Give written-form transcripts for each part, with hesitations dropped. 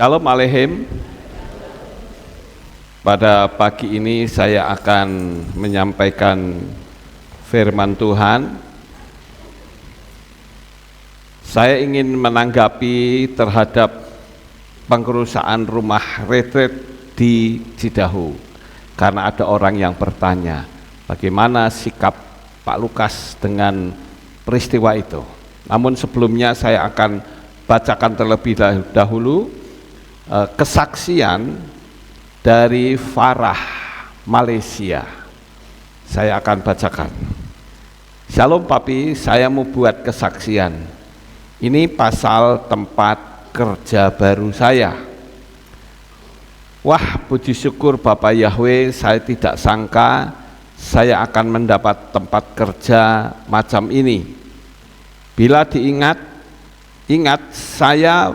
Shalom Aleihim. Pada pagi ini saya akan menyampaikan firman Tuhan. Saya ingin menanggapi terhadap pengerusakan rumah retret di Cidahu, karena ada orang yang bertanya, bagaimana sikap Pak Lukas dengan peristiwa itu. Namun sebelumnya saya akan bacakan terlebih dahulu kesaksian dari Farah Malaysia. Saya akan bacakan. Shalom Papi, saya mau buat kesaksian. Ini pasal tempat kerja baru saya. Wah, puji syukur Bapak Yahweh, saya tidak sangka saya akan mendapat tempat kerja macam ini. Bila ingat saya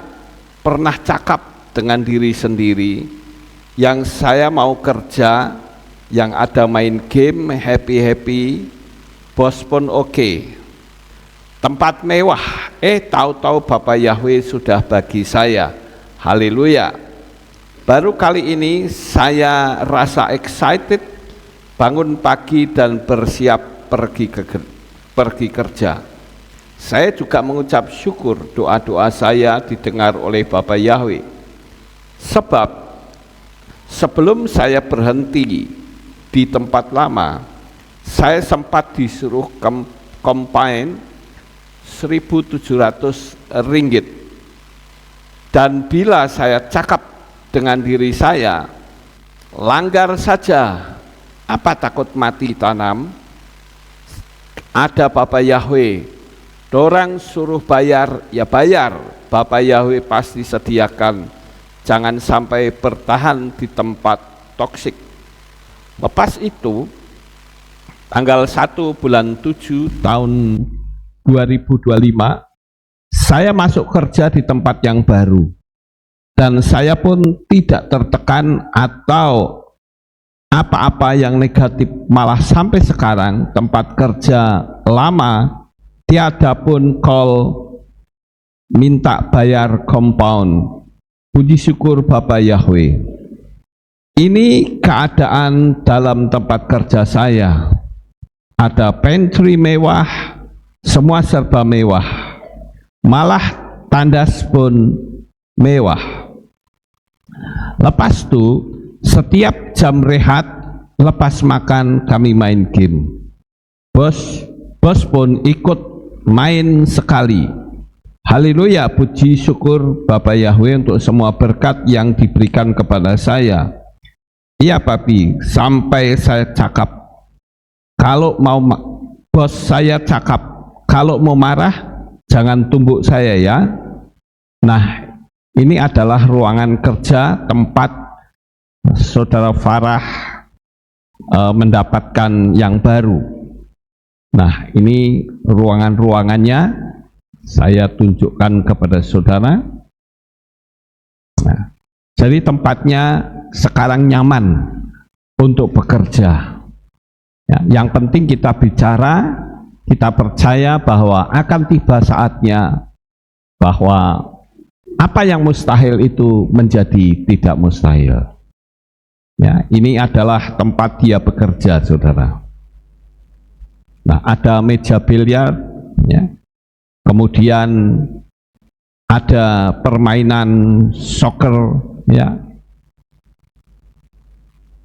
pernah cakap dengan diri sendiri, yang saya mau kerja yang ada main game, happy, bos pun oke. Tempat mewah, tahu-tahu Bapak Yahweh sudah bagi saya. Haleluya. Baru kali ini saya rasa excited, bangun pagi dan bersiap pergi kerja. Saya juga mengucap syukur doa-doa saya didengar oleh Bapak Yahweh. Sebab sebelum saya berhenti di tempat lama, saya sempat disuruh combine 1.700 ringgit. Dan bila saya cakap dengan diri saya, langgar saja, apa takut mati tanam? Ada Bapak Yahweh, dorang suruh bayar, ya bayar. Bapak Yahweh pasti sediakan. Jangan sampai bertahan di tempat toksik. Lepas itu, tanggal 1 bulan 7 tahun 2025, saya masuk kerja di tempat yang baru. Dan saya pun tidak tertekan atau apa-apa yang negatif. Malah sampai sekarang tempat kerja lama tiada pun call minta bayar compound. Puji syukur Bapak Yahweh. Ini keadaan dalam tempat kerja saya. Ada pantry mewah, semua serba mewah. Malah tandas pun mewah. Lepas itu, setiap jam rehat, lepas makan kami main game. Bos pun ikut main sekali. Haleluya, puji syukur Bapak Yahweh untuk semua berkat yang diberikan kepada saya. Iya Papi, sampai saya cakap, kalau mau bos saya cakap, kalau mau marah jangan tumbuk saya ya. Nah, ini adalah ruangan kerja tempat Saudara Farah mendapatkan yang baru. Nah, ini ruangannya. Saya tunjukkan kepada saudara. Nah, jadi tempatnya sekarang nyaman untuk bekerja. Ya, yang penting kita bicara, kita percaya bahwa akan tiba saatnya bahwa apa yang mustahil itu menjadi tidak mustahil. Ya, ini adalah tempat dia bekerja, saudara. Nah, ada meja biliar, ya. Kemudian ada permainan soccer, ya.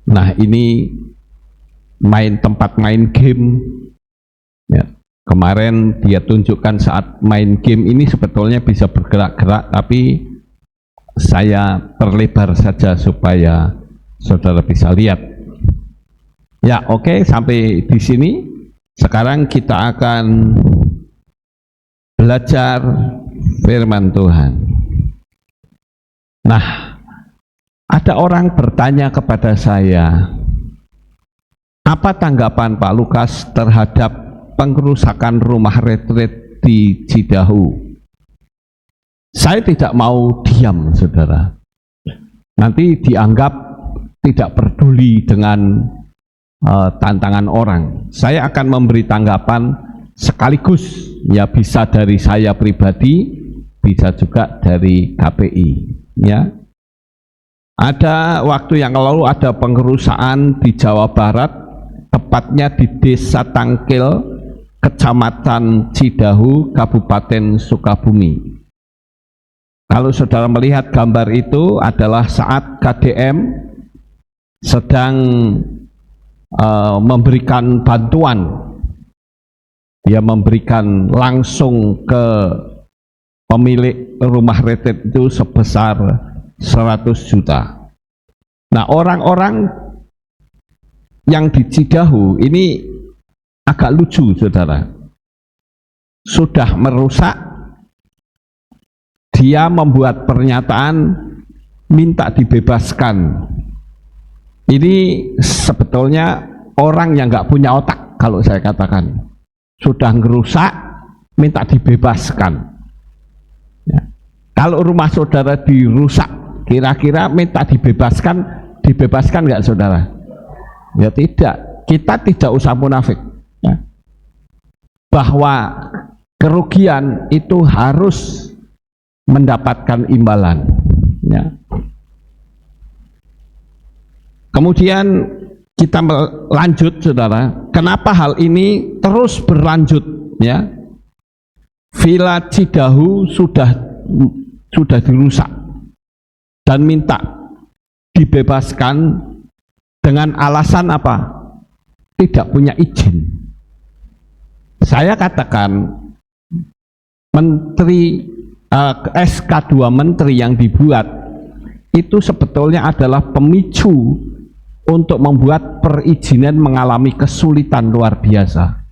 Nah, ini tempat main game, ya. Kemarin dia tunjukkan saat main game ini sebetulnya bisa bergerak-gerak, tapi saya perlebar saja supaya saudara bisa lihat. Ya, oke, sampai di sini. Sekarang kita akan belajar firman Tuhan. Nah, ada orang bertanya kepada saya, apa tanggapan Pak Lukas terhadap pengerusakan rumah retret di Cidahu? Saya tidak mau diam, saudara. Nanti dianggap tidak peduli dengan tantangan orang. Saya akan memberi tanggapan sekaligus, ya bisa dari saya pribadi, bisa juga dari KPI, ya. Ada waktu yang lalu ada pengerusakan di Jawa Barat, tepatnya di Desa Tangkil, Kecamatan Cidahu, Kabupaten Sukabumi. Kalau saudara melihat gambar itu adalah saat KDM sedang memberikan bantuan. Dia memberikan langsung ke pemilik rumah retret itu sebesar 100 juta. Nah, orang-orang yang di Cidahu ini agak lucu, saudara. Sudah merusak, dia membuat pernyataan minta dibebaskan. Ini sebetulnya orang yang nggak punya otak, kalau saya katakan. Sudah ngerusak, minta dibebaskan. Ya. Kalau rumah saudara dirusak, kira-kira minta dibebaskan nggak saudara? Ya tidak. Kita tidak usah munafik. Ya. Bahwa kerugian itu harus mendapatkan imbalan. Ya. Kemudian kita lanjut, saudara. Kenapa hal ini terus berlanjut? Ya, Villa Cidahu sudah dirusak dan minta dibebaskan dengan alasan apa? Tidak punya izin. Saya katakan menteri SK2 menteri yang dibuat itu sebetulnya adalah pemicu untuk membuat perizinan mengalami kesulitan luar biasa.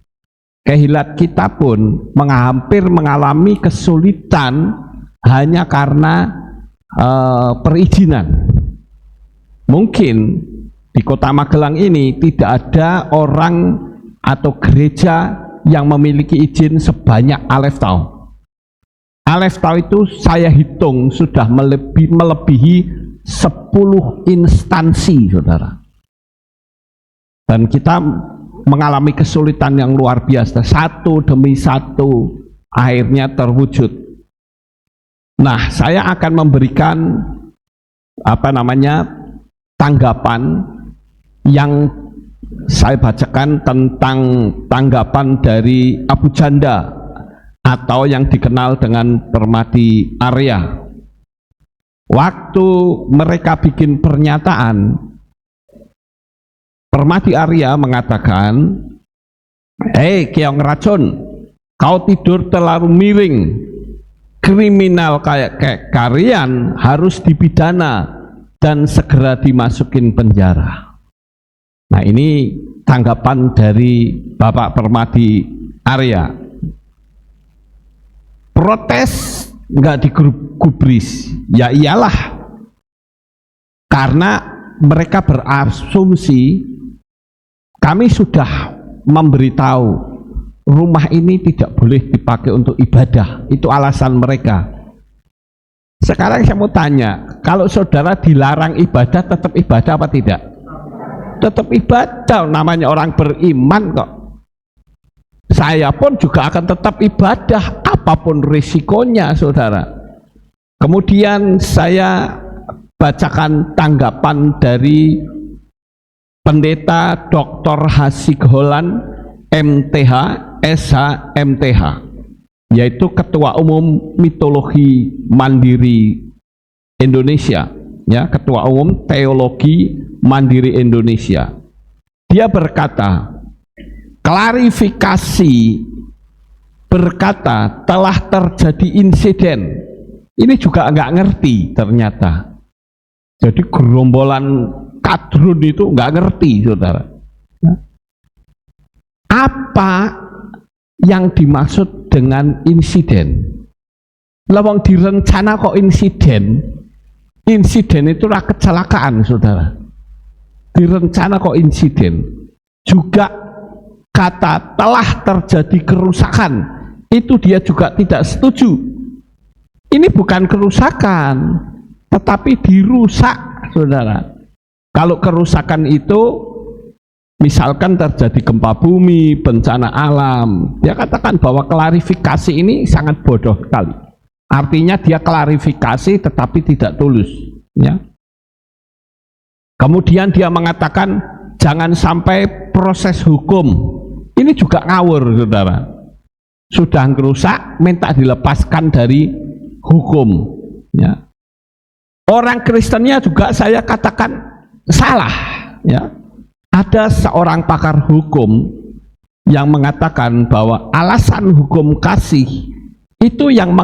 Kehilat kita pun hampir mengalami kesulitan hanya karena perizinan. Mungkin di Kota Magelang ini tidak ada orang atau gereja yang memiliki izin sebanyak Aleftau. Aleftau itu saya hitung sudah melebihi 10 instansi, saudara. Dan kita mengalami kesulitan yang luar biasa, satu demi satu akhirnya terwujud. Nah, saya akan memberikan tanggapan yang saya bacakan tentang tanggapan dari Abu Janda atau yang dikenal dengan Permadi Arya. Waktu mereka bikin pernyataan, Permadi Arya mengatakan, "Hei Keong Racun, kau tidur terlalu miring. Kriminal kayak kalian harus dipidana dan segera dimasukin penjara." Nah, ini tanggapan dari Bapak Permadi Arya. Protes nggak digubris, ya iyalah, karena mereka berasumsi kami sudah memberitahu rumah ini tidak boleh dipakai untuk ibadah. Itu alasan mereka. Sekarang saya mau tanya, kalau saudara dilarang ibadah, tetap ibadah apa tidak? Tetap ibadah, namanya orang beriman kok. Saya pun juga akan tetap ibadah, apapun risikonya, saudara. Kemudian saya bacakan tanggapan dari Pendeta Dr. Hasigholan MTH, SH MTH, yaitu Ketua Umum Mitologi Mandiri Indonesia, ya, Ketua Umum Teologi Mandiri Indonesia. Dia berkata, klarifikasi berkata telah terjadi insiden. Ini juga nggak ngerti ternyata. Jadi gerombolan kadrun itu nggak ngerti, saudara. Apa yang dimaksud dengan insiden? Lawang direncana kok insiden? Insiden itu kecelakaan, saudara. Direncana kok insiden? Juga kata telah terjadi kerusakan, itu dia juga tidak setuju. Ini bukan kerusakan, tetapi dirusak, saudara. Kalau kerusakan itu misalkan terjadi gempa bumi, bencana alam, dia katakan bahwa klarifikasi ini sangat bodoh sekali. Artinya dia klarifikasi tetapi tidak tulus, ya. Kemudian dia mengatakan jangan sampai proses hukum. Ini juga ngawur, saudara. Sudah ngerusak, minta dilepaskan dari hukum. Ya. Orang Kristennya juga saya katakan salah. Ya. Ada seorang pakar hukum yang mengatakan bahwa alasan hukum kasih itu yang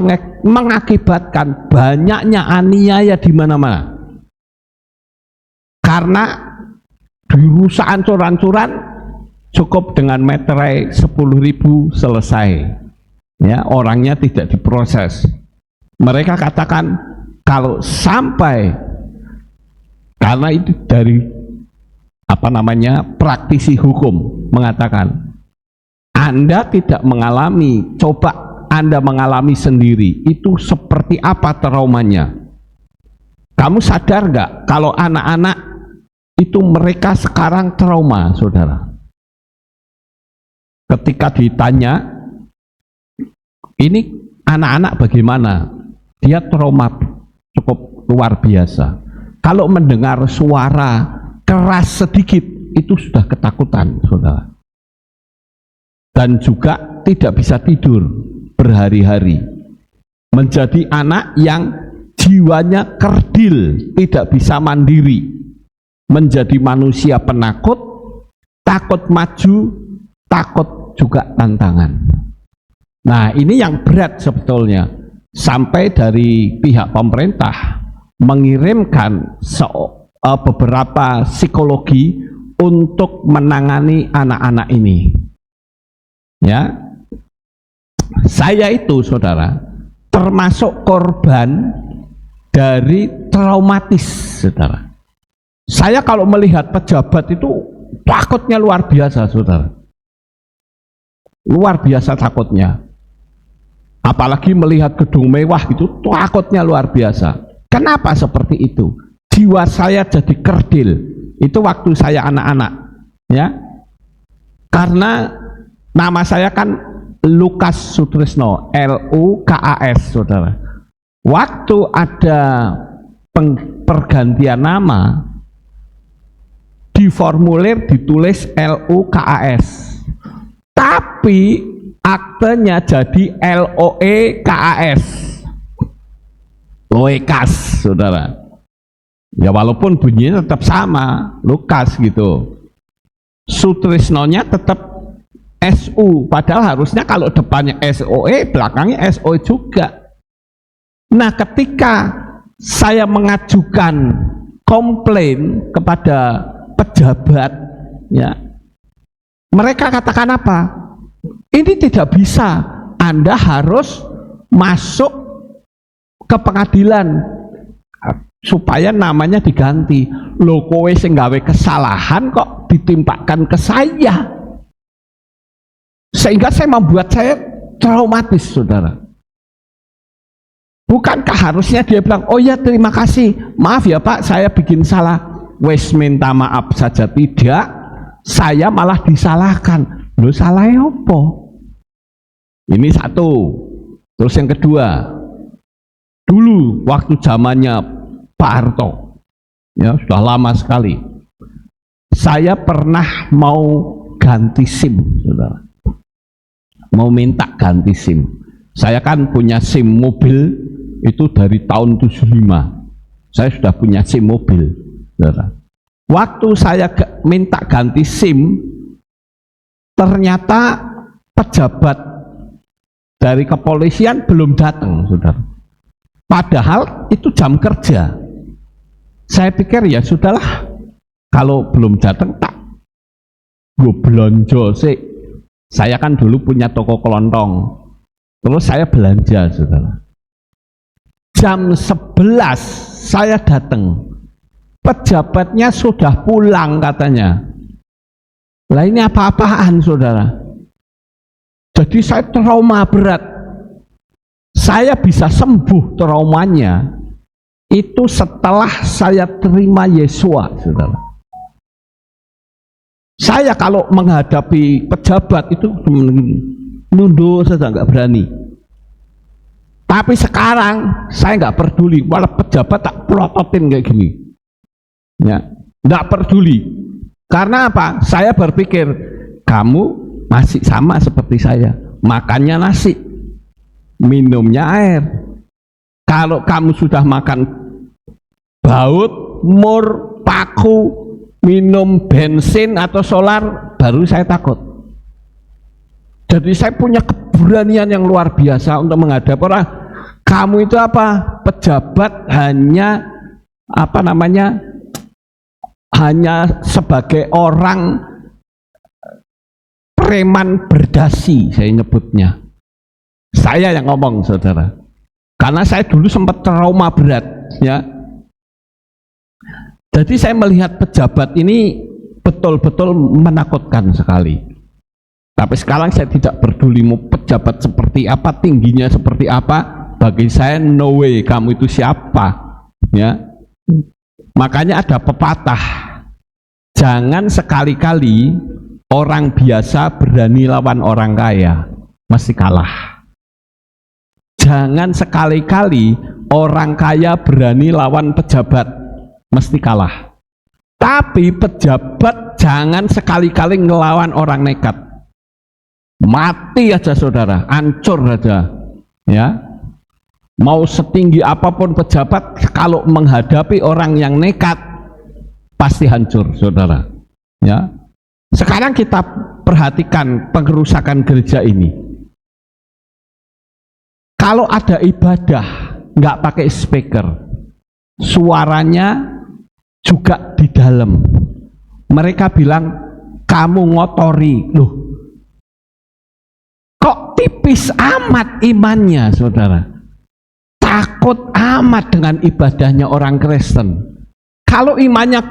mengakibatkan banyaknya aniaya di mana-mana. Karena dirusak ancur-ancuran, cukup dengan meterai 10.000 selesai. Ya, orangnya tidak diproses. Mereka katakan kalau sampai, karena itu dari praktisi hukum mengatakan, Anda tidak mengalami, coba Anda mengalami sendiri, itu seperti apa traumanya. Kamu sadar nggak kalau anak-anak itu mereka sekarang trauma, saudara. Ketika ditanya, ini anak-anak bagaimana? Dia trauma cukup luar biasa. Kalau mendengar suara keras sedikit, itu sudah ketakutan, saudara. Dan juga tidak bisa tidur berhari-hari. Menjadi anak yang jiwanya kerdil, tidak bisa mandiri. Menjadi manusia penakut, takut maju, takut juga tantangan. Nah, ini yang berat sebetulnya. Sampai dari pihak pemerintah mengirimkan beberapa psikologi untuk menangani anak-anak ini. Ya, saya itu, saudara, termasuk korban dari traumatis, saudara. Saya kalau melihat pejabat itu takutnya luar biasa, saudara. Luar biasa takutnya. Apalagi melihat gedung mewah itu takutnya luar biasa. Kenapa seperti itu? Jiwa saya jadi kerdil. Itu waktu saya anak-anak, ya. Karena nama saya kan Lukas Sutrisno, Lukas, saudara. Waktu ada pergantian nama, di formulir ditulis Lukas, tapi aktenya jadi Loekas, Loekas, saudara. Ya walaupun bunyinya tetap sama, Lukas gitu. Sutrisnonya tetap SU, padahal harusnya kalau depannya SOE, belakangnya SO juga. Nah, ketika saya mengajukan komplain kepada pejabat, ya, mereka katakan apa? Ini tidak bisa, Anda harus masuk ke pengadilan supaya namanya diganti. Loh, kowe sing gawe kesalahan kok ditimpakan ke saya, sehingga membuat saya traumatis, saudara. Bukankah harusnya dia bilang, oh ya terima kasih, maaf ya Pak, saya bikin salah, wes minta maaf saja. Tidak, saya malah disalahkan. Loh, salahnya apa? Ini satu. Terus yang kedua, dulu waktu zamannya Pak Harto, ya sudah lama sekali, saya pernah mau ganti SIM, saudara. Mau minta ganti SIM. Saya kan punya SIM mobil itu dari tahun 75. Saya sudah punya SIM mobil, saudara. Waktu saya minta ganti SIM, ternyata pejabat dari kepolisian belum datang, saudara. Padahal itu jam kerja. Saya pikir ya sudahlah, kalau belum datang tak gue belanja sih. Saya kan dulu punya toko kelontong, terus saya belanja, saudara. Jam 11 saya datang, pejabatnya sudah pulang katanya. Lah ini apa-apaan, saudara? Jadi saya trauma berat. Saya bisa sembuh traumanya itu setelah saya terima Yesua, saudara. Saya kalau menghadapi pejabat itu nunduk saja, nggak berani. Tapi sekarang saya nggak peduli, walau pejabat tak pelototin kayak gini. Ya, Nggak peduli. Karena apa? Saya berpikir, kamu masih sama seperti saya. Makannya nasi, minumnya air. Kalau kamu sudah makan baut, mur, paku, minum bensin atau solar, baru saya takut. Jadi saya punya keberanian yang luar biasa untuk menghadap orang. Kamu itu apa? Pejabat hanya hanya sebagai orang preman berdasi, saya nyebutnya. Saya yang ngomong, saudara. Karena saya dulu sempat trauma berat, ya. Jadi saya melihat pejabat ini betul-betul menakutkan sekali. Tapi sekarang saya tidak peduli mau pejabat seperti apa, tingginya seperti apa. Bagi saya no way, kamu itu siapa, ya. Makanya ada pepatah, jangan sekali-kali orang biasa berani lawan orang kaya, mesti kalah. Jangan sekali-kali orang kaya berani lawan pejabat, mesti kalah. Tapi pejabat jangan sekali-kali ngelawan orang nekat, mati aja saudara, hancur aja, ya. Mau setinggi apapun pejabat, kalau menghadapi orang yang nekat pasti hancur, saudara, ya. Sekarang kita perhatikan pengerusakan gereja ini. Kalau ada ibadah nggak pakai speaker, suaranya juga di dalam. Mereka bilang kamu ngotori, loh. Kok tipis amat imannya, saudara? Takut amat dengan ibadahnya orang Kristen. Kalau imannya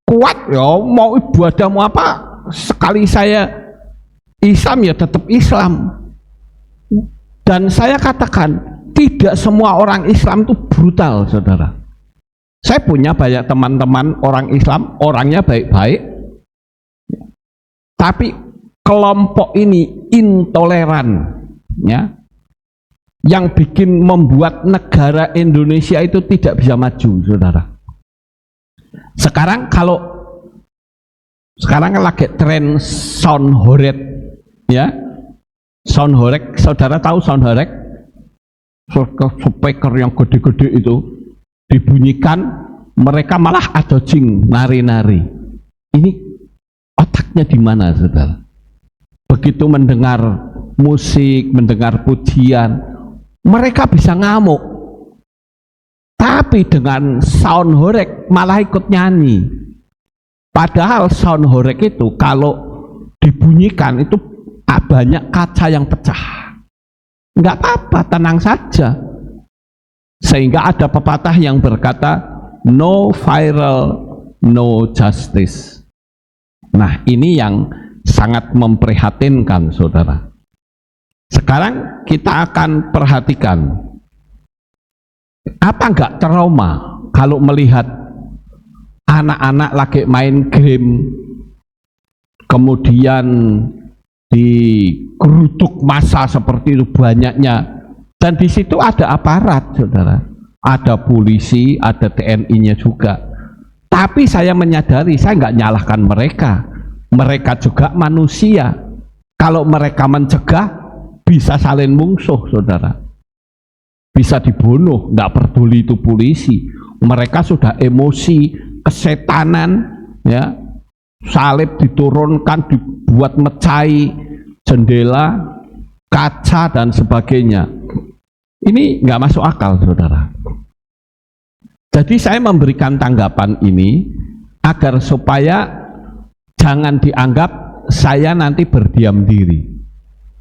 kuat, ya mau ibadahmu apa, sekali saya Islam ya tetap Islam. Dan saya katakan, tidak semua orang Islam itu brutal, saudara. Saya punya banyak teman-teman orang Islam, orangnya baik-baik, tapi kelompok ini intoleran, ya. Yang bikin membuat negara Indonesia itu tidak bisa maju, saudara. Sekarang lagi tren sound horeg, ya. Sound horeg, saudara tahu sound horeg? Speaker yang gede-gede itu dibunyikan, mereka malah adojing, nari-nari. Ini otaknya di mana, saudara? Begitu mendengar musik, mendengar pujian, mereka bisa ngamuk. Tapi dengan sound horeg malah ikut nyanyi. Padahal sound horeg itu kalau dibunyikan itu banyak kaca yang pecah. Enggak apa-apa, tenang saja. Sehingga ada pepatah yang berkata, no viral, no justice. Nah, ini yang sangat memprihatinkan, saudara. Sekarang kita akan perhatikan, apa enggak trauma kalau melihat anak-anak lagi main game, kemudian digeruduk massa seperti itu banyaknya, dan di situ ada aparat, saudara, ada polisi, ada TNI-nya juga. Tapi saya menyadari, saya nggak nyalahkan mereka, mereka juga manusia. Kalau mereka mencegah, bisa saling mungsuh, saudara, bisa dibunuh, nggak peduli itu polisi. Mereka sudah emosi, kesetanan, ya, salib diturunkan, dibuat mecahi jendela, kaca dan sebagainya. Ini nggak masuk akal, saudara. Jadi saya memberikan tanggapan ini agar supaya jangan dianggap saya nanti berdiam diri.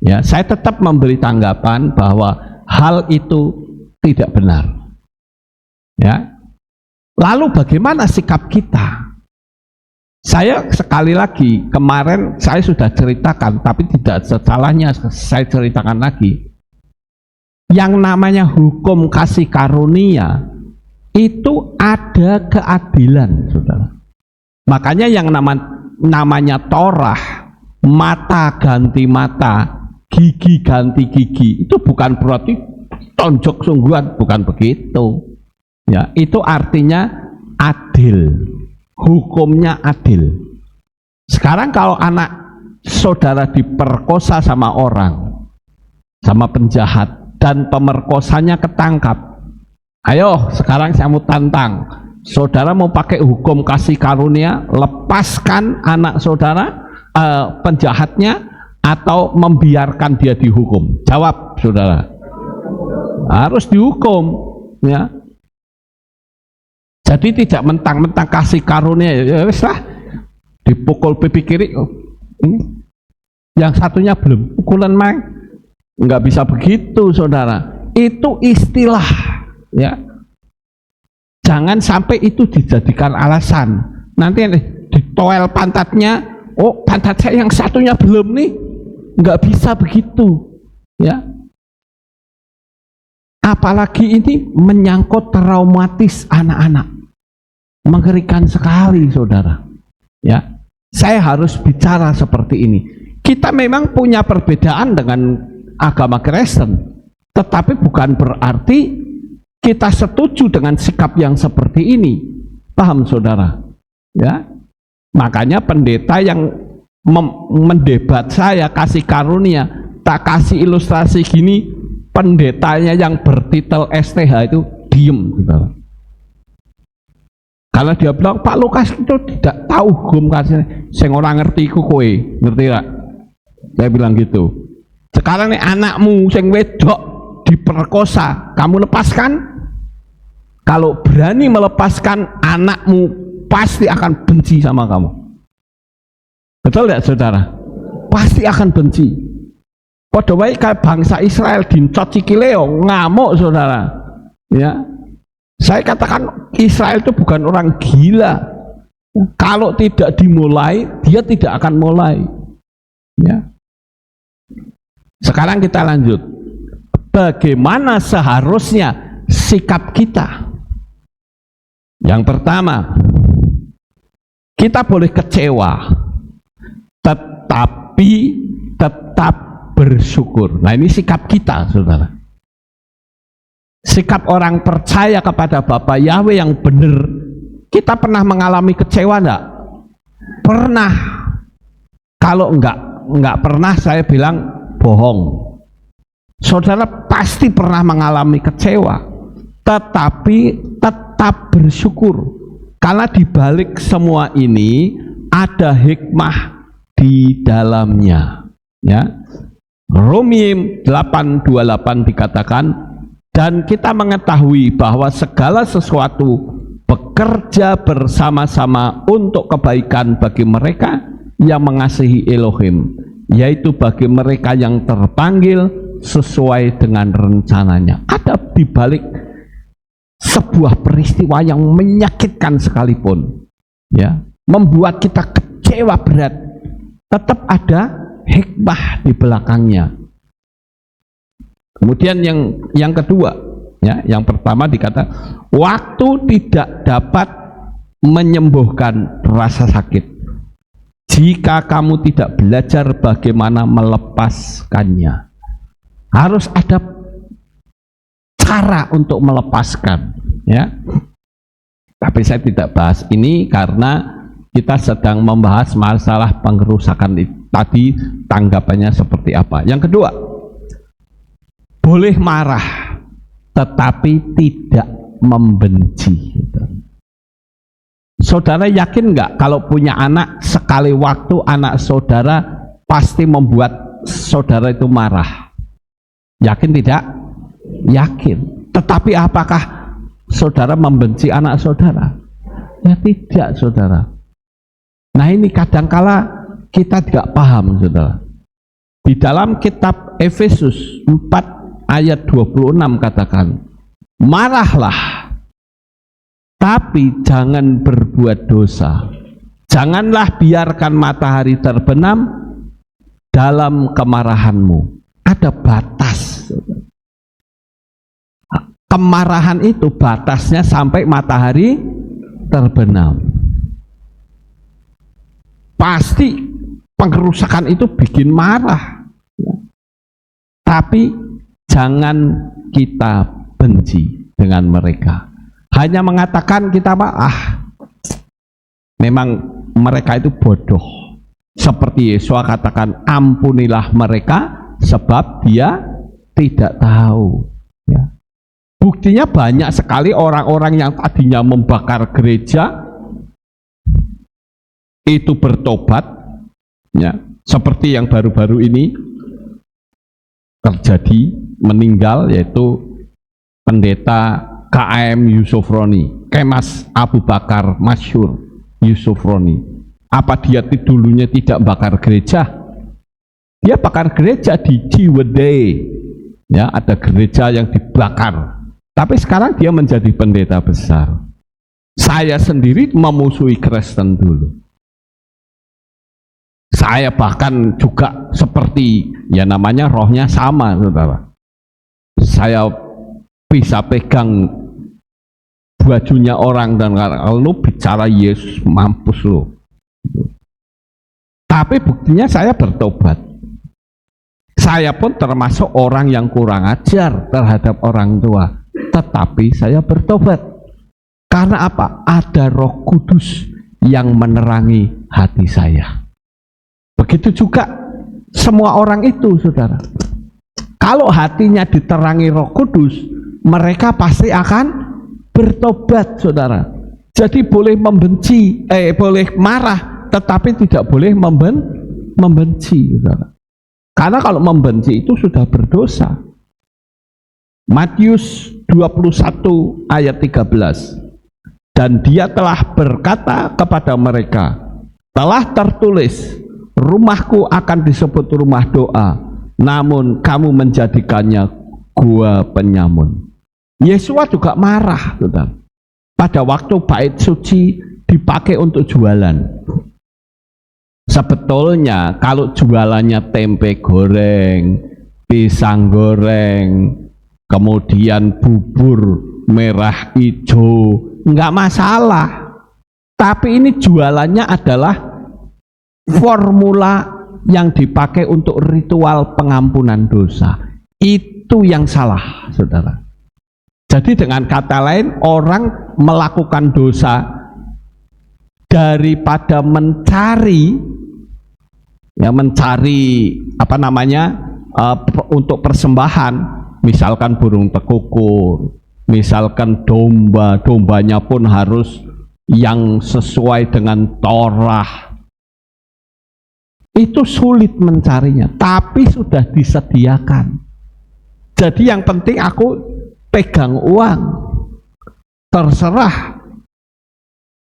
Ya, saya tetap memberi tanggapan bahwa hal itu tidak benar. Ya. Lalu bagaimana sikap kita? Saya sekali lagi, kemarin saya sudah ceritakan, tapi tidak salahnya saya ceritakan lagi. Yang namanya hukum kasih karunia itu ada keadilan, saudara. Makanya yang namanya Torah, mata ganti mata, gigi ganti gigi, itu bukan berarti tonjok sungguhan, bukan begitu. Ya, itu artinya adil. hukumnya adil. Sekarang kalau anak saudara diperkosa sama orang, sama penjahat, dan pemerkosanya ketangkap, ayo sekarang saya mau tantang, saudara mau pakai hukum kasih karunia, lepaskan anak saudara penjahatnya atau membiarkan dia dihukum? Jawab saudara. Harus dihukum, ya. Jadi tidak mentang-mentang kasih karunia, ya wis lah, dipukul pipi kiri, yang satunya belum, pukulan main, nggak bisa begitu saudara. Itu istilah, ya. Jangan sampai itu dijadikan alasan. Nanti ditoel pantatnya, oh pantat saya yang satunya belum nih, nggak bisa begitu, ya. Apalagi ini menyangkut traumatis anak-anak, mengerikan sekali saudara, ya. Saya harus bicara seperti ini. Kita memang punya perbedaan dengan agama Kristen, tetapi bukan berarti kita setuju dengan sikap yang seperti ini. Paham saudara, ya. Makanya pendeta yang mendebat saya kasih karunia, tak kasih ilustrasi gini, pendetanya yang bertitel STH itu diem gitu. Kalau dia bilang Pak Lukas itu tidak tahu hukum kasih, saya orang ngerti ku kowe, ngerti gak? Saya bilang gitu. Sekarang nih anakmu sing wedok diperkosa, kamu lepaskan? Kalau berani melepaskan, anakmu pasti akan benci sama kamu. Betul tidak saudara? Pasti akan benci. Padha wae kayak bangsa Israel dincot cikileo, ngamuk saudara, ya. Saya katakan Israel itu bukan orang gila. Kalau tidak dimulai, dia tidak akan mulai, ya. Sekarang kita lanjut. Bagaimana seharusnya sikap kita? Yang pertama, kita boleh kecewa, tetapi tetap bersyukur. Nah ini sikap kita saudara. Sikap orang percaya kepada Bapa Yahweh yang benar. Kita pernah mengalami kecewa enggak? Pernah. Kalau enggak pernah, saya bilang bohong. Saudara pasti pernah mengalami kecewa, tetapi tetap bersyukur, karena di balik semua ini ada hikmah di dalamnya, ya. Romi 8:28 dikatakan, dan kita mengetahui bahwa segala sesuatu bekerja bersama-sama untuk kebaikan bagi mereka yang mengasihi Elohim, yaitu bagi mereka yang terpanggil sesuai dengan rencananya. Ada di balik sebuah peristiwa yang menyakitkan sekalipun, ya, membuat kita kecewa berat, tetap ada hikmah di belakangnya. Kemudian yang kedua, ya, yang pertama dikata waktu tidak dapat menyembuhkan rasa sakit jika kamu tidak belajar bagaimana melepaskannya. Harus ada cara untuk melepaskan, ya. Tapi saya tidak bahas ini karena kita sedang membahas masalah pengerusakan tadi, tanggapannya seperti apa. Yang kedua, boleh marah tetapi tidak membenci. Saudara yakin nggak kalau punya anak, sekali waktu anak saudara pasti membuat saudara itu marah? Yakin tidak? Yakin. Tetapi apakah saudara membenci anak saudara? Ya tidak saudara. Nah ini kadangkala kita tidak paham saudara. Di dalam kitab Efesus 4 ayat 26 katakan, marahlah tapi jangan berbuat dosa. Janganlah biarkan matahari terbenam dalam kemarahanmu. Ada batas. Kemarahan itu batasnya sampai matahari terbenam. Pasti pengerusakan itu bikin marah, ya. Tapi jangan kita benci dengan mereka. Hanya mengatakan kita memang mereka itu bodoh. Seperti Yesus katakan, ampunilah mereka sebab dia tidak tahu. Ya. Buktinya banyak sekali orang-orang yang tadinya membakar gereja itu bertobat, ya, seperti yang baru-baru ini terjadi, meninggal, yaitu pendeta KAM Yusufroni, Kemas Abu Bakar Masyur Yusufroni. Apa dia dulunya tidak bakar gereja? Dia bakar gereja di Ciwidey, ya, ada gereja yang dibakar. Tapi sekarang dia menjadi pendeta besar. Saya sendiri memusuhi Kristen dulu. Saya bahkan juga seperti, ya namanya rohnya sama, saudara. Saya bisa pegang bajunya orang dan lu bicara Yesus, mampus lu. Tapi buktinya saya bertobat. Saya pun termasuk orang yang kurang ajar terhadap orang tua. Tetapi saya bertobat. Karena apa? Ada Roh Kudus yang menerangi hati saya. Begitu juga semua orang itu, saudara. Kalau hatinya diterangi Roh Kudus, mereka pasti akan bertobat, saudara. Jadi boleh membenci, boleh marah, tetapi tidak boleh membenci, saudara. Karena kalau membenci itu sudah berdosa. Matius 21 ayat 13. Dan dia telah berkata kepada mereka, telah tertulis, rumahku akan disebut rumah doa, namun kamu menjadikannya gua penyamun. Yesus juga marah, saudara. Pada waktu bait suci dipakai untuk jualan. Sebetulnya kalau jualannya tempe goreng, pisang goreng, kemudian bubur merah hijau, nggak masalah. Tapi ini jualannya adalah formula yang dipakai untuk ritual pengampunan dosa. Itu yang salah, saudara. Jadi dengan kata lain, orang melakukan dosa daripada mencari, ya mencari apa namanya untuk persembahan, misalkan burung tekukur, misalkan domba, dombanya pun harus yang sesuai dengan Torah. Itu sulit mencarinya, tapi sudah disediakan. Jadi yang penting aku pegang uang, terserah.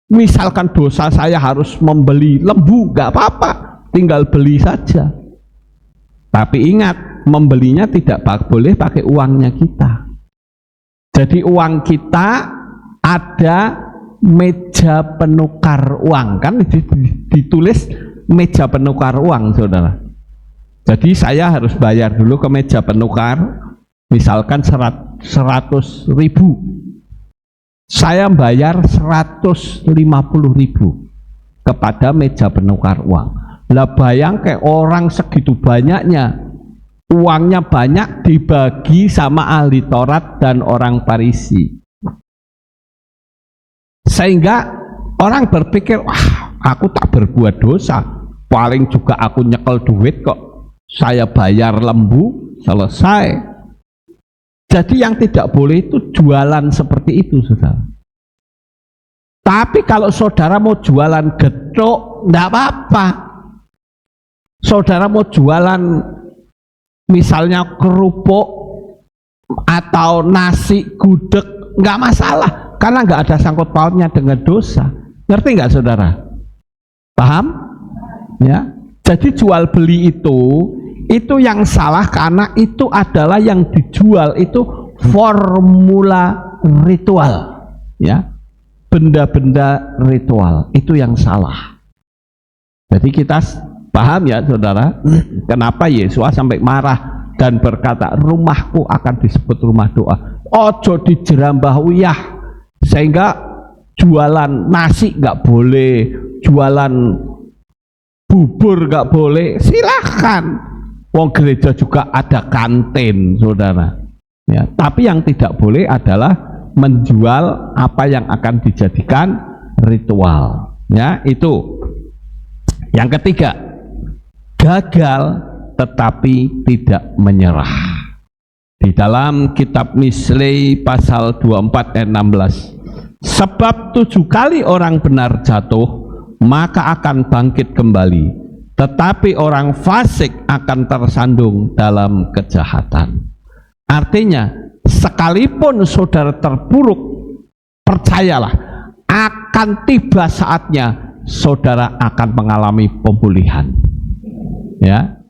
Misalkan dosa saya harus membeli lembu, nggak apa-apa, tinggal beli saja. Tapi ingat, membelinya tidak boleh pakai uangnya kita. Jadi uang kita ada meja penukar uang, kan ditulis meja penukar uang, saudara. Jadi saya harus bayar dulu ke meja penukar, misalkan 100.000, saya bayar 150.000 kepada meja penukar uang. Lah bayangkan orang segitu banyaknya, uangnya banyak, dibagi sama ahli Taurat dan orang Farisi, sehingga orang berpikir, wah aku tak berbuat dosa, paling juga aku nyekel duit kok, saya bayar lembu, selesai. Jadi yang tidak boleh itu jualan seperti itu, saudara. Tapi kalau saudara mau jualan getuk, enggak apa-apa. Saudara mau jualan misalnya kerupuk atau nasi gudeg, enggak masalah, karena enggak ada sangkut pautnya dengan dosa. Ngerti enggak, saudara? Paham? Ya. Jadi jual beli itu yang salah, karena itu adalah yang dijual itu formula ritual, ya, benda-benda ritual, itu yang salah. Jadi kita paham ya, saudara, kenapa Yesus sampai marah dan berkata rumahku akan disebut rumah doa. Ojo dijerambah uyah, sehingga jualan nasi nggak boleh, jualan bubur nggak boleh, silahkan. Wong gereja juga ada kantin, saudara. Ya, tapi yang tidak boleh adalah menjual apa yang akan dijadikan ritual. Ya, itu. Yang ketiga, gagal tetapi tidak menyerah. Di dalam kitab Misle pasal 24 ayat 16, sebab 7 kali orang benar jatuh, maka akan bangkit kembali, tetapi orang fasik akan tersandung dalam kejahatan. Artinya, sekalipun saudara terpuruk, percayalah, akan tiba saatnya saudara akan mengalami pemulihan. Ya,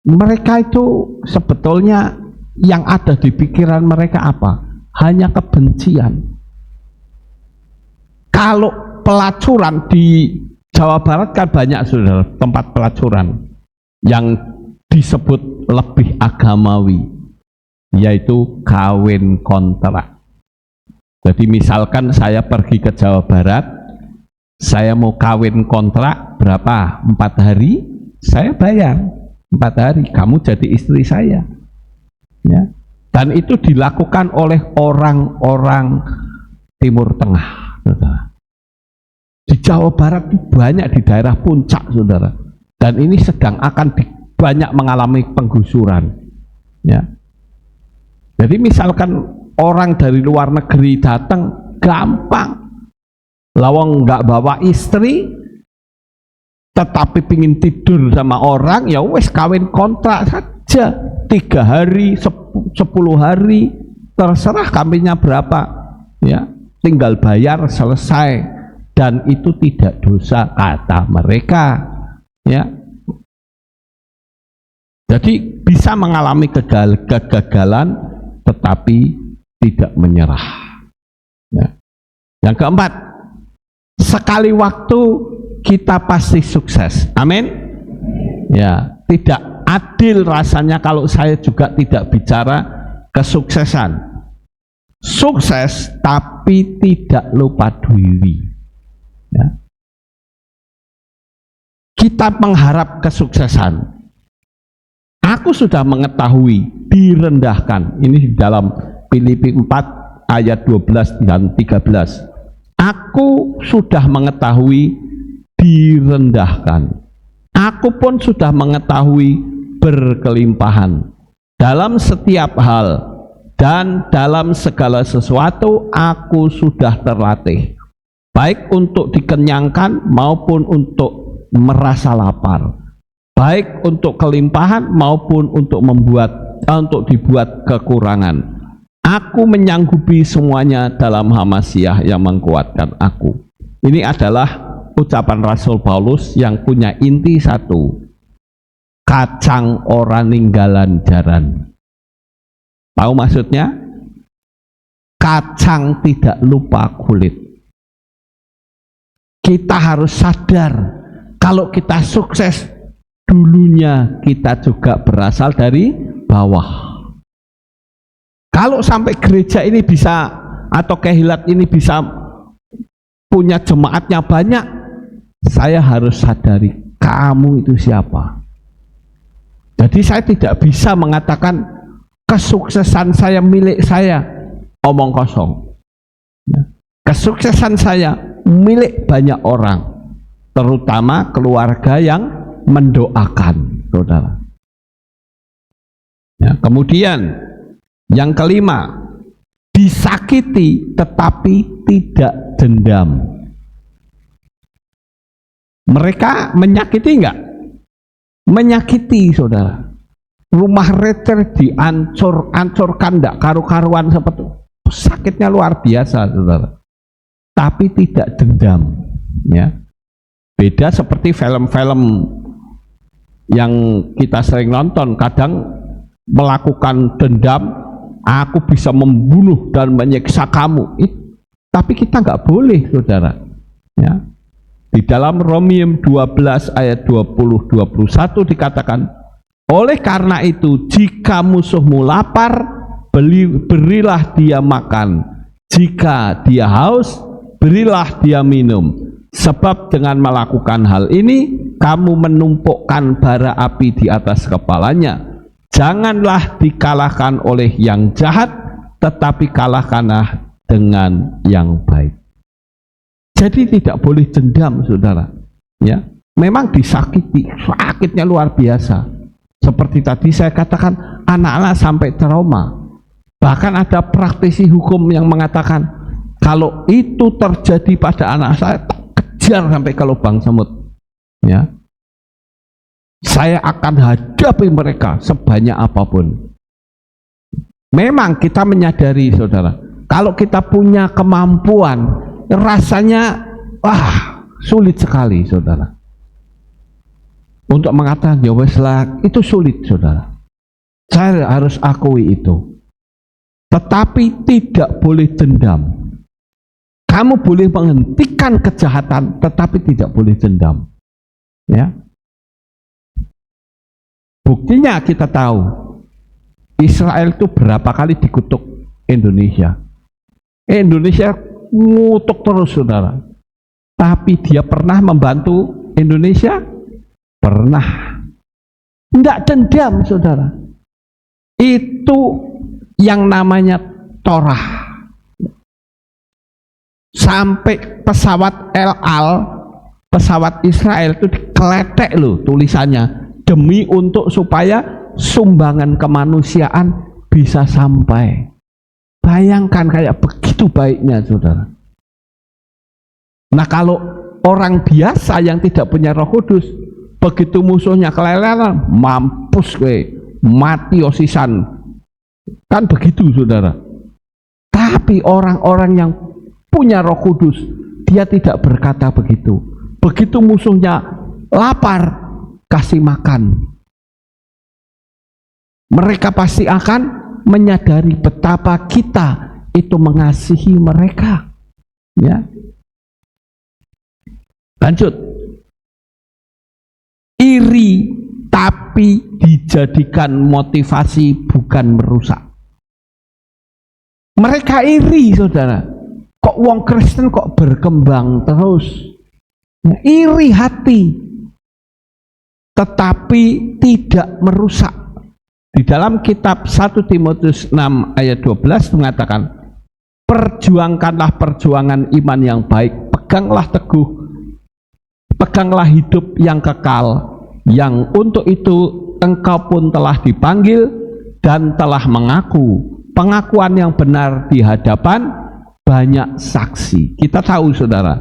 mereka itu sebetulnya yang ada di pikiran mereka apa? Hanya kebencian. Kalau pelacuran di Jawa Barat kan banyak, saudara, tempat pelacuran yang disebut lebih agamawi, yaitu kawin kontrak. Jadi misalkan saya pergi ke Jawa Barat, saya mau kawin kontrak berapa? 4 hari, saya bayar 4 hari, kamu jadi istri saya. Ya. Dan itu dilakukan oleh orang-orang Timur Tengah, saudara. Di Jawa Barat itu banyak, di daerah puncak, saudara. Dan ini sedang akan banyak mengalami penggusuran. Ya. Jadi misalkan orang dari luar negeri datang, gampang. Lawang nggak bawa istri, tetapi pingin tidur sama orang, ya wes kawin kontrak saja. 3 hari, 10 hari, terserah kawinnya berapa. Ya, tinggal bayar, selesai. Dan itu tidak dosa kata mereka. Ya. Jadi bisa mengalami kegagalan, tetapi tidak menyerah. Ya. Yang keempat, sekali waktu kita pasti sukses. Amin. Ya, tidak adil rasanya kalau saya juga tidak bicara kesuksesan. Sukses tapi tidak lupa diri. Ya. Kita mengharap kesuksesan. Aku sudah mengetahui direndahkan. Ini di dalam Filipi 4 ayat 12 dan 13. Aku sudah mengetahui direndahkan. Aku pun sudah mengetahui berkelimpahan. Dalam setiap hal dan dalam segala sesuatu aku sudah terlatih. Baik untuk dikenyangkan maupun untuk merasa lapar. Baik untuk kelimpahan maupun untuk dibuat kekurangan. Aku menyanggupi semuanya dalam Hamasiah yang menguatkan aku. Ini adalah ucapan Rasul Paulus yang punya inti satu. Kacang ora ninggalan jaran. Tahu maksudnya? Kacang tidak lupa kulit. Kita harus sadar kalau kita sukses, dulunya kita juga berasal dari bawah. Kalau sampai gereja ini bisa, atau Kehilat ini bisa punya jemaatnya banyak, saya harus sadari kamu itu siapa. Jadi saya tidak bisa mengatakan kesuksesan saya milik saya, omong kosong. Kesuksesan saya milik banyak orang, terutama keluarga yang mendoakan, saudara. Ya, kemudian yang kelima, disakiti tetapi tidak dendam. Mereka menyakiti enggak? Menyakiti, saudara. Rumah Rachel dihancurkan enggak karu-karuan seperti itu. Sakitnya luar biasa, saudara. Tapi tidak dendam, ya. Beda seperti film-film yang kita sering nonton, kadang melakukan dendam, aku bisa membunuh dan menyiksa kamu. Tapi kita nggak boleh, saudara. Ya. Di dalam Romium 12 ayat 20-21 dikatakan, oleh karena itu jika musuhmu lapar, berilah dia makan. Jika dia haus, berilah dia minum. Sebab dengan melakukan hal ini, kamu menumpukkan bara api di atas kepalanya. Janganlah dikalahkan oleh yang jahat, tetapi kalahkanlah dengan yang baik. Jadi tidak boleh dendam, saudara. Ya, memang disakiti, sakitnya luar biasa. Seperti tadi saya katakan, anak-anak sampai trauma. Bahkan ada praktisi hukum yang mengatakan, kalau itu terjadi pada anak saya, tak kejar sampai ke lubang semut. Ya, saya akan hadapi mereka sebanyak apapun. Memang kita menyadari, saudara, kalau kita punya kemampuan, rasanya sulit sekali, saudara, untuk mengatakan ya wes lah, itu sulit, saudara. Saya harus akui itu. Tetapi tidak boleh dendam. Kamu boleh menghentikan kejahatan, tetapi tidak boleh dendam. Ya. Buktinya kita tahu Israel itu berapa kali dikutuk Indonesia. Indonesia ngutuk terus, saudara. Tapi dia pernah membantu Indonesia? Pernah. Tidak dendam, saudara. Itu yang namanya Torah. Sampai pesawat El Al, pesawat Israel itu dikeletek loh tulisannya, demi untuk supaya sumbangan kemanusiaan bisa sampai. Bayangkan kayak begitu baiknya, saudara. Nah, kalau orang biasa yang tidak punya Roh Kudus, begitu musuhnya keleleran, mampus gue, mati osisan. Kan begitu, saudara. Tapi orang-orang yang punya Roh Kudus, dia tidak berkata begitu. Begitu musuhnya lapar, kasih makan. Mereka pasti akan menyadari betapa kita itu mengasihi mereka. Ya. Lanjut. Iri tapi dijadikan motivasi, bukan merusak. Mereka iri, saudara. Kok wong Kristen kok berkembang terus? Ya, iri hati, tetapi tidak merusak. Di dalam kitab 1 Timotius 6 ayat 12 mengatakan, perjuangkanlah perjuangan iman yang baik, peganglah teguh, peganglah hidup yang kekal, yang untuk itu engkau pun telah dipanggil dan telah mengaku pengakuan yang benar di hadapan banyak saksi. Kita tahu, saudara,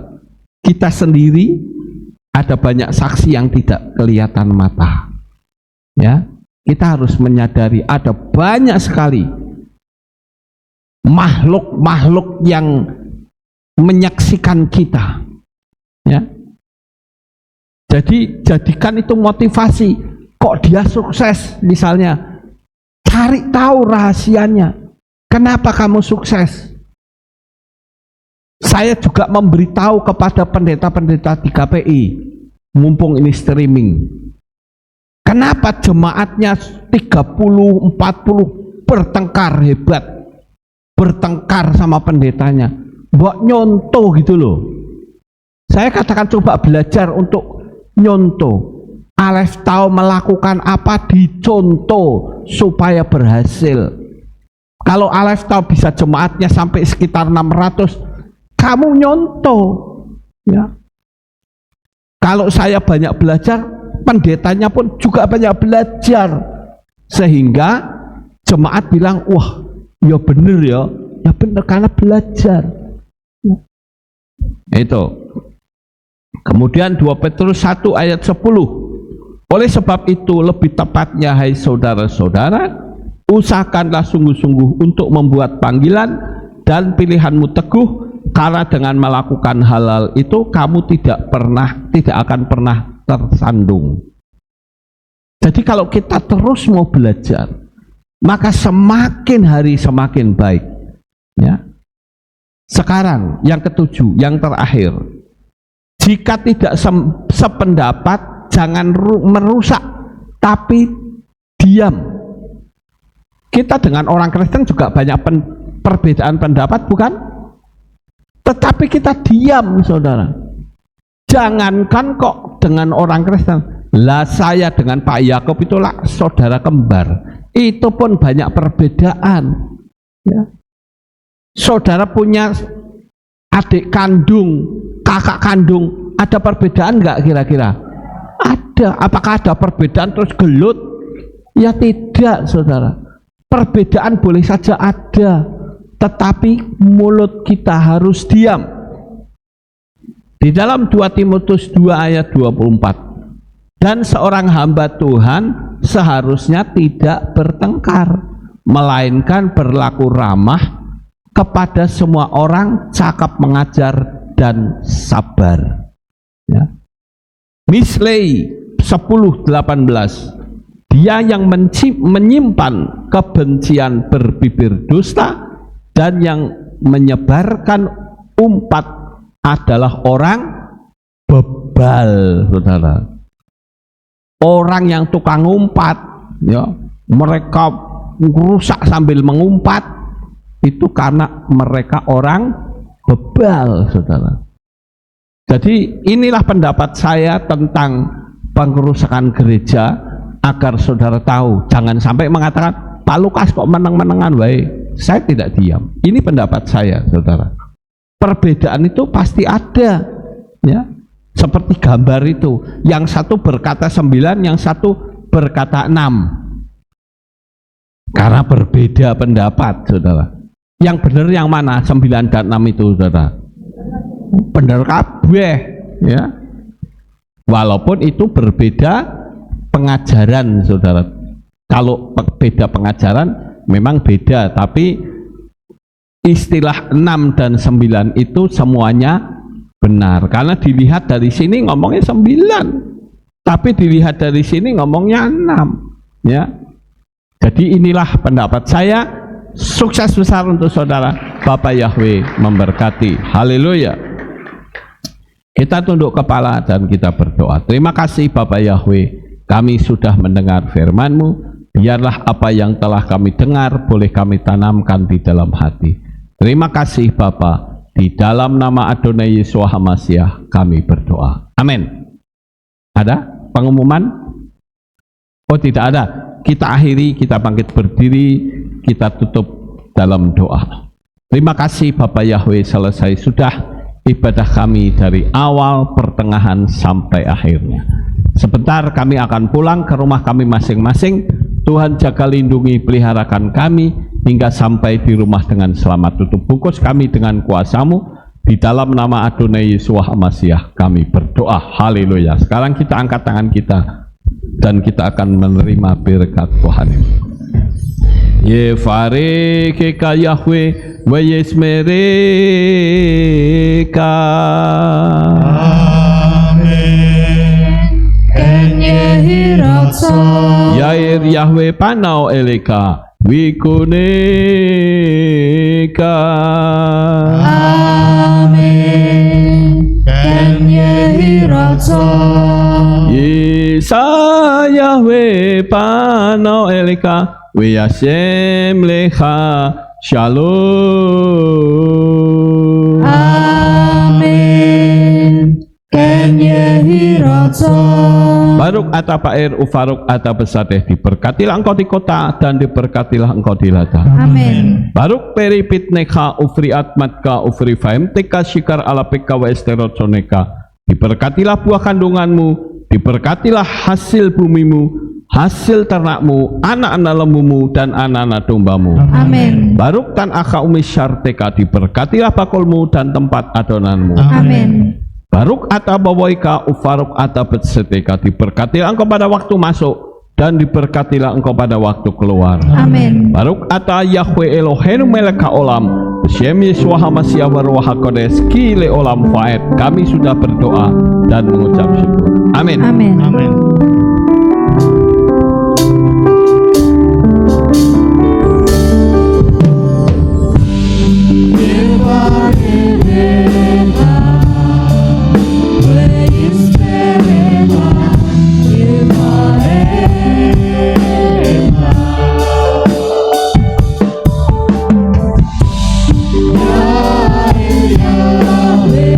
kita sendiri ada banyak saksi yang tidak kelihatan mata. Ya, kita harus menyadari ada banyak sekali makhluk-makhluk yang menyaksikan kita. Ya. Jadi jadikan itu motivasi. Kok dia sukses, misalnya, cari tahu rahasianya. Kenapa kamu sukses? Saya juga memberitahu kepada pendeta-pendeta di KPI, mumpung ini streaming. Kenapa jemaatnya 30-40 bertengkar hebat, bertengkar sama pendetanya, buat nyontoh gitu loh. Saya katakan coba belajar untuk nyontoh. Aleph tahu melakukan apa, dicontoh supaya berhasil. Kalau Aleph tahu bisa jemaatnya sampai sekitar 600, kamu nyontoh. Ya. Kalau saya banyak belajar, pendetanya pun juga banyak belajar, sehingga jemaat bilang, wah, ya bener ya, ya bener karena belajar. Ya. Itu. Kemudian 2 Petrus 1 ayat 10. Oleh sebab itu lebih tepatnya, hai saudara-saudara, usahakanlah sungguh-sungguh untuk membuat panggilan dan pilihanmu teguh, karena dengan melakukan halal itu kamu tidak akan pernah tersandung. Jadi kalau kita terus mau belajar, maka semakin hari semakin baik. Ya. Sekarang yang ketujuh, yang terakhir, jika tidak sependapat, jangan merusak, tapi diam. Kita dengan orang Kristen juga banyak perbedaan pendapat, bukan? Tetapi kita diam, saudara. Jangankan kok dengan orang Kristen, lah saya dengan Pak Yakob itulah saudara kembar, itu pun banyak perbedaan. Ya. Saudara punya adik kandung kakak kandung, ada perbedaan nggak kira-kira? Ada. Apakah ada perbedaan terus gelut? Ya tidak, saudara. Perbedaan boleh saja ada, tetapi mulut kita harus diam. Di dalam 2 Timotius 2 ayat 24, dan seorang hamba Tuhan seharusnya tidak bertengkar, melainkan berlaku ramah kepada semua orang, cakap mengajar dan sabar. Ya. Misley 10:18, dia yang menyimpan kebencian berbibir dusta dan yang menyebarkan umpat adalah orang bebal, saudara. Orang yang tukang ngumpat, ya, mereka rusak sambil mengumpat, itu karena mereka orang bebal, saudara. Jadi inilah pendapat saya tentang pengerusakan gereja, agar saudara tahu, jangan sampai mengatakan Pak Lukas kok meneng-menengan, wae. Saya tidak diam. Ini pendapat saya, saudara. Perbedaan itu pasti ada, ya. Seperti gambar itu, yang satu berkata 9, yang satu berkata 6. Karena berbeda pendapat, saudara. Yang benar yang mana? 9 dan 6 itu, saudara. Benar kabeh, ya. Walaupun itu berbeda pengajaran, saudara. Kalau beda pengajaran memang beda, tapi istilah 6 dan 9 itu semuanya benar, karena dilihat dari sini ngomongnya 9, tapi dilihat dari sini ngomongnya 6, ya. Jadi inilah pendapat saya. Sukses besar untuk saudara. Bapak Yahweh memberkati. Haleluya. Kita tunduk kepala dan kita berdoa. Terima kasih Bapak Yahweh, kami sudah mendengar firman-Mu. Biarlah apa yang telah kami dengar boleh kami tanamkan di dalam hati. Terima kasih Bapa. Di dalam nama Adonai Yesus HaMashiach kami berdoa. Amin. Ada pengumuman? Oh, tidak ada. Kita akhiri, kita bangkit berdiri, kita tutup dalam doa. Terima kasih Bapak Yahweh, selesai sudah ibadah kami dari awal, pertengahan, sampai akhirnya. Sebentar kami akan pulang ke rumah kami masing-masing. Tuhan jaga lindungi, peliharakan kami hingga sampai di rumah dengan selamat. Tutup bungkus kami dengan kuasa-Mu. Di dalam nama Adonai Yesus HaMashiach kami berdoa. Haleluya. Sekarang kita angkat tangan kita dan kita akan menerima berkat Tuhan ini. Yefareke Yahweh wa yesmereka. Yair Yahweh panau eleka wikuneka. Amen. Ken Yehiratsa. Yesa Yahweh panau eleka wiyasem lecha shalom. Amen. Ken Yehiratsa. Baruk ata pair ufaruk ata besateh, diberkatilah engkau di kota dan diberkatilah engkau di ladang. Amin. Baruk peripit neka ufri atmatka ufri faim teka shikar ala peka wa esterotoneka. Diberkatilah buah kandunganmu, diberkatilah hasil bumimu, hasil ternakmu, anak-anak lembumu dan anak-anak dombamu. Amin. Baruk tan aka umis syarteka, diberkatilah bakulmu dan tempat adonanmu. Amin. Baruk ata bawaika ufaruk ata betseteka, diberkatilah engkau pada waktu masuk dan diberkatilah engkau pada waktu keluar. Amin. Baruk ata Yahweh Eloheinu meleka olam Beshem Yeshua HaMashiach Waruah HaKodesh Kile olam faed. Kami sudah berdoa dan mengucap syukur. Amin. Amin. Amin. Yahweh,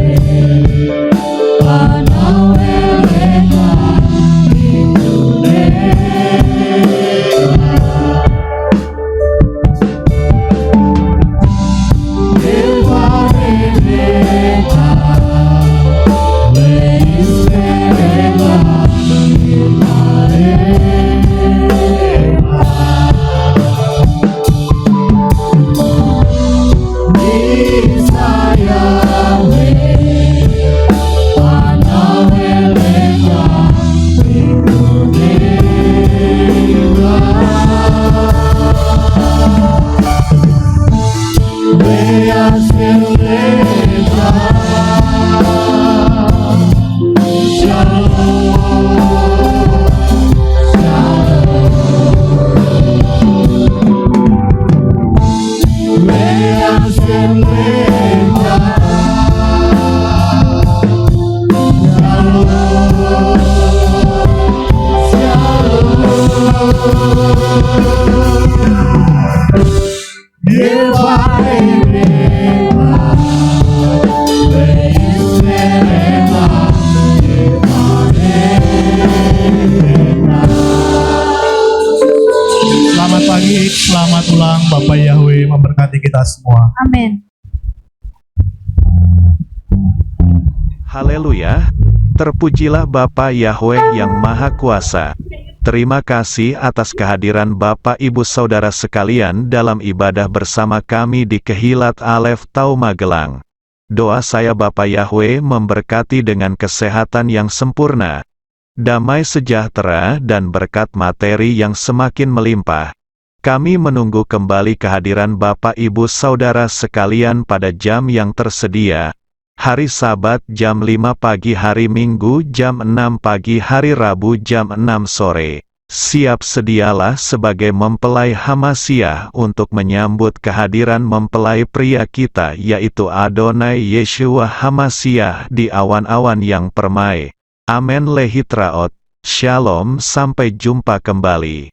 semua. Amin. Haleluya. Terpujilah Bapa Yahweh yang Maha Kuasa. Terima kasih atas kehadiran Bapak Ibu Saudara sekalian dalam ibadah bersama kami di Kehilat Alef Tau Magelang. Doa saya Bapa Yahweh memberkati dengan kesehatan yang sempurna, damai sejahtera dan berkat materi yang semakin melimpah. Kami menunggu kembali kehadiran Bapak Ibu Saudara sekalian pada jam yang tersedia. Hari Sabat jam 5 pagi, hari Minggu jam 6 pagi, hari Rabu jam 6 sore. Siap sedialah sebagai mempelai Hamasiah untuk menyambut kehadiran mempelai pria kita yaitu Adonai Yeshua Hamasiah di awan-awan yang permai. Amen lehitraot. Shalom, sampai jumpa kembali.